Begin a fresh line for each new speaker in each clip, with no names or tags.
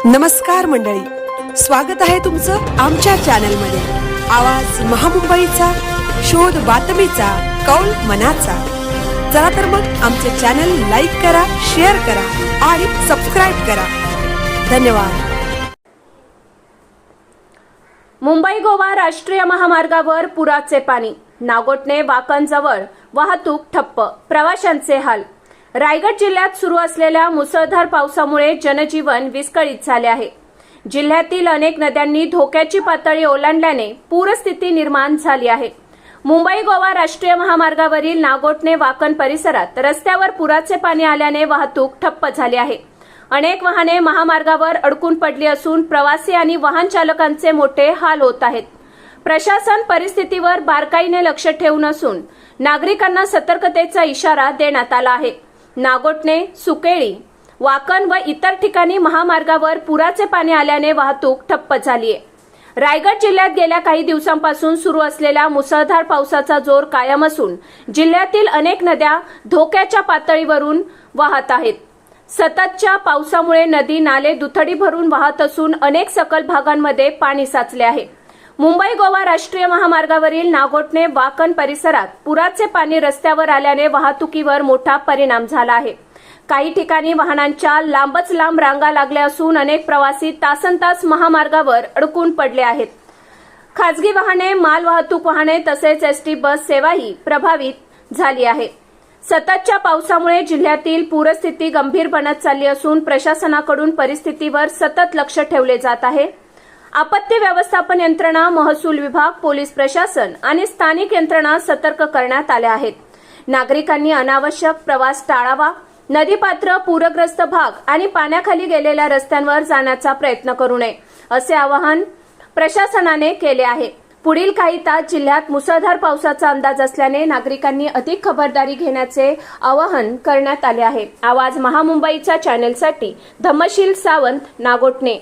नमस्कार मंडळी, स्वागत आहे तुमचं आमच्या चॅनलमध्ये। आवाज महामुंबईचा, शोध बातमीचा, कौल मनाचा। चला तर मग आमचे चॅनल लाईक करा, शेअर करा आणि सबस्क्राइब करा। धन्यवाद।
मुंबई गोवा राष्ट्रीय महामार्गावर पुराचे पाणी, नागोठणे वाकणजवळ वाहतूक ठप्प, प्रवाशांचे हाल। रायगड जिल्ह्यात सुरू असलेल्या मुसळधार पावसामुळे जनजीवन विस्कळीत झाले आहे। जिल्ह्यातील अनेक नद्यांनी धोक्याची पातळी ओलांडल्याने पूरस्थिती निर्माण झाली आहे। मुंबई गोवा राष्ट्रीय महामार्गावरील नागोठणे वाकण परिसरात रस्त्यावर पुराचे पाणी आल्याने वाहतूक ठप्प झाली आहे। अनेक वाहने महामार्गावर अडकून पडली असून प्रवासी आणि वाहन चालकांचे मोठे हाल होत आहेत। प्रशासन परिस्थितीवर बारकाईने लक्ष ठेवून असून नागरिकांना सतर्कतेचा इशारा देण्यात आला आहे। नागोठणे, सुकेळी, वाकण व इतर ठिकाणी महामार्गावर पुराचे पाणी आल्याने वाहतूक ठप्प झाली आहे। रायगड जिल्ह्यात गेल्या काही दिवसांपासून सुरू असलेल्या मुसळधार पावसाचा जोर कायम असून जिल्ह्यातील अनेक नद्या धोक्याच्या पातळीवरून वाहत आहेत। सततच्या पावसामुळे नदी नाले दुथडी भरून वाहत असून अनेक सखल भागांमध्ये पाणी साचले आहे। मुंबई गोवा राष्ट्रीय महामार्गावरील नागोठणे वाकण परिसरात पुराचे पाणी रस्त्यावर आल्याने वाहतुकीवर मोठा परिणाम झाला आहे। काही ठिकाणी वाहनांच्या लांबच लांब रांगा लागल्या असून अनेक प्रवासी तासनतास महामार्गावर अडकून पडले आहेत। खासगी वाहने, माल वाहतूक वाहने तसेच एसटी बस सेवाही प्रभावित झाली आहे। सततच्या पावसामुळे जिल्ह्यातील पूरस्थिती गंभीर बनत चालली असून प्रशासनाकडून परिस्थितीवर सतत लक्ष ठेवले जात आहे। आपत्ती व्यवस्थापन यंत्रणा, महसूल विभाग, पोलीस प्रशासन आणि स्थानिक यंत्रणा सतर्क करण्यात आल्या आहेत। नागरिकांनी अनावश्यक प्रवास टाळावा, नदीपात्र, पूरग्रस्त भाग आणि पाण्याखाली गेलेल्या रस्त्यांवर जाण्याचा प्रयत्न करू नये, असे आवाहन प्रशासनाने केले आहे। पुढील काही तास जिल्ह्यात मुसळधार पावसाचा अंदाज असल्याने नागरिकांनी अधिक खबरदारी घेण्याचे आवाहन करण्यात आले आहे। आवाज महामुंबईच्या चॅनेलसाठी धम्मशील सावंत, नागोठणे।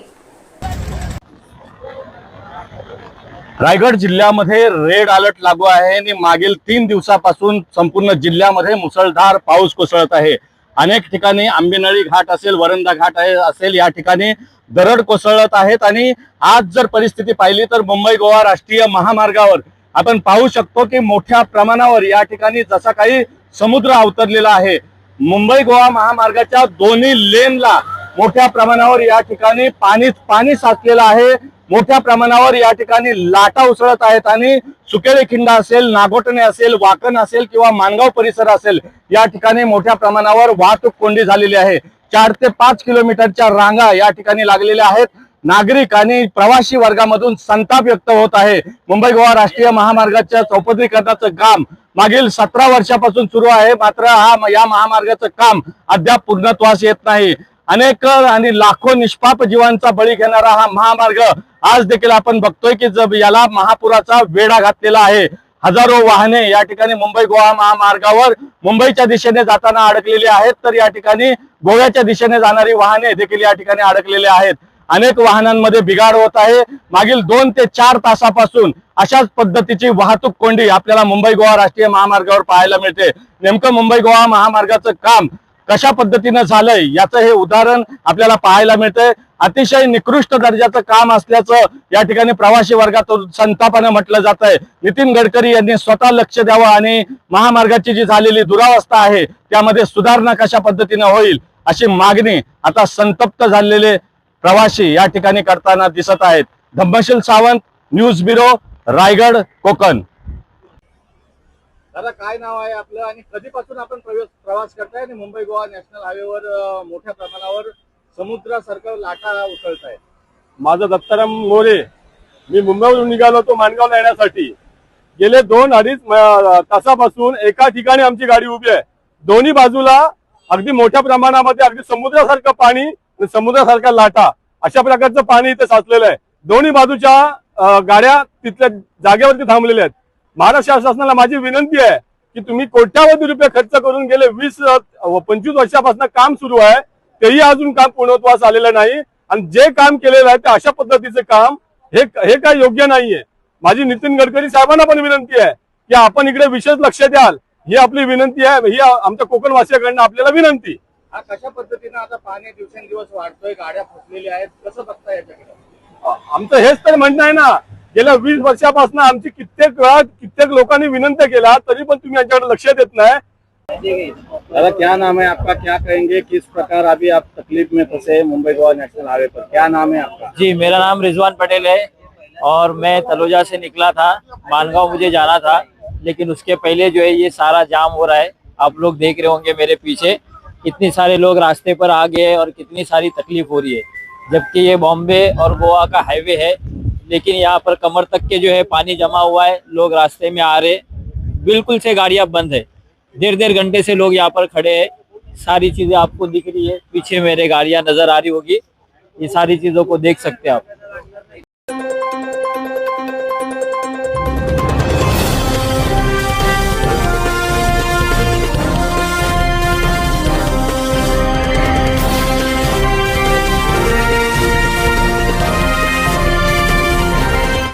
रायगड जिल्ह्यामध्ये रेड अलर्ट लागू आहे आणि मागील 3 दिवसापासून संपूर्ण जिल्ह्यामध्ये मुसळधार पाऊस कोसळत आहे। अनेक ठिकाणी आंबेनळी घाट असेल, वरंदा घाट असेल, या ठिकाणी दरड कोसळत आहेत। आणि आज जर परिस्थिती पाहिली तर मुंबई गोवा राष्ट्रीय महामार्गावर आपण पाहू शकतो की मोठ्या प्रमाणावर या ठिकाणी जसा काही समुद्र अवतरलेला आहे। मुंबई गोवा महामार्गाच्या दोन्ही लेनला मोठ्या प्रमाणावर या ठिकाणी पाणी साचलेलं आहे। मोठ्या प्रमाणावर या ठिकाणी लाटा उसळत आहेत आणि सुकेळी खिंड असेल, नागोठणे असेल, वाकण असेल किंवा मानगाव परिसर असेल, या ठिकाणी मोठ्या प्रमाणावर वाहतूक कोंडी झालेली आहे। 4 ते 5 किलोमीटरच्या रांगा या ठिकाणी लागलेल्या आहेत। नागरिक आणि प्रवासी वर्गामधून संताप व्यक्त होत आहे। मुंबई गोवा राष्ट्रीय महामार्गाच्या चौपदरीकरणाचं काम मागील 17 वर्षापासून सुरू आहे, मात्र या महामार्गाचं काम अद्याप पूर्णत्वास येत नाही। अनेक आणि लाखो निष्पाप जीवांचा बळी घेणारा हा महामार्ग आज देखील आपण बघतोय की याला महापुराचा वेढा घातलेला आहे। हजारो वाहने या ठिकाणी मुंबई गोवा महामार्गावर मुंबईच्या दिशेने जाताना अडकलेली आहेत, तर या ठिकाणी गोव्याच्या दिशेने जाणारी वाहने देखील या ठिकाणी अडकलेले आहेत। अनेक वाहनांमध्ये बिघाड होत आहे। मागील 2 ते 4 तासापासून अशाच पद्धतीची वाहतूक कोंडी आपल्याला मुंबई गोवा राष्ट्रीय महामार्गावर पाहायला मिळते। नेमकं मुंबई गोवा महामार्गाचं काम कशा पद्धतीने झालंय याचं हे उदाहरण आपल्याला पाहायला मिळतंय। अतिशय निकृष्ट दर्जाचं काम असल्याचं या ठिकाणी प्रवासी वर्गातून संतापाने म्हटलं जात आहे। नितीन गडकरी यांनी स्वतः लक्ष द्यावं आणि महामार्गाची जी झालेली दुरावस्था आहे त्यामध्ये सुधारणा कशा पद्धतीने होईल अशी मागणी आता संतप्त झालेले प्रवासी या ठिकाणी करताना दिसत आहेत। Dhammasheel Sawant, news bureau, Raigad, Konkan. दादा, काय नाव आहे आपलं आणि कधीपासून आपण प्रवास करताय आणि मुंबई गोवा नॅशनल हायवेवर मोठ्या प्रमाणावर समुद्रासारखं लाटा उसळत आहे?
माझं दत्ताराम मोरे, मी मुंबईवरून निघालो होतो माणगावला येण्यासाठी। गेले 2-2.5 तासापासून एका ठिकाणी आमची गाडी उभी आहे। दोन्ही बाजूला अगदी मोठ्या प्रमाणामध्ये अगदी समुद्रासारखं पाणी आणि समुद्रासारख्या लाटा अशा प्रकारचं पाणी इथे साचलेलं आहे। दोन्ही बाजूच्या गाड्या तिथल्या जागेवरती थांबलेल्या आहेत। महाराष्ट्र शासनाला माझी विनंती आहे की तुम्ही कोट्यावधी रुपये खर्च करून गेले 20-25 वर्षापासून काम सुरू आहे, तेही अजून काम पूर्णत्वास आलेलं नाही आणि जे काम केलेलं आहे ते अशा पद्धतीचे काम हे काय योग्य नाहीये। माझी नितीन गडकरी साहेबांना पण विनंती आहे की आपण इकडे विशेष लक्ष द्याल, ही आपली विनंती आहे, ही आमच्या कोकणवासियांकडून आपल्याला विनंती।
हा कशा पद्धतीने आता पाणी दिवसेंदिवस वाढतोय, गाड्या फसलेल्या आहेत, कसं बघता याच्याकडे?
आमचं हेच तर म्हणणं आहे ना, गेल्या 20 वर्षापासून आमची कित्येक वेळा कित्येक लोकांनी विनंती केला, तरी पण तुम्ही यांच्याकडे लक्ष देत नाही।
दादा क्या नाम है आपका, क्या कहेंगे, किस प्रकार अभी आप तकलीफ में फंसे मुंबई गोवा नेशनल हाईवे पर, क्या नाम है आपका?
जी, मेरा नाम रिजवान पटेल है और मैं तलोजा से निकला था, मानगांव मुझे जाना था, लेकिन उसके पहले जो है ये सारा जाम हो रहा है। आप लोग देख रहे होंगे मेरे पीछे कितने सारे लोग रास्ते पर आ गए और कितनी सारी तकलीफ हो रही है, जबकि ये बॉम्बे और गोवा का हाईवे है, लेकिन यहाँ पर कमर तक के जो है पानी जमा हुआ है। लोग रास्ते में आ रहे, बिल्कुल से गाड़ियाँ बंद है, 1.5 घंटे से लोग यहाँ पर खड़े हैं। सारी चीजें आपको दिख रही है, पीछे मेरे गाड़ियाँ नजर आ रही होगी, ये सारी चीजों को देख सकते हैं आप।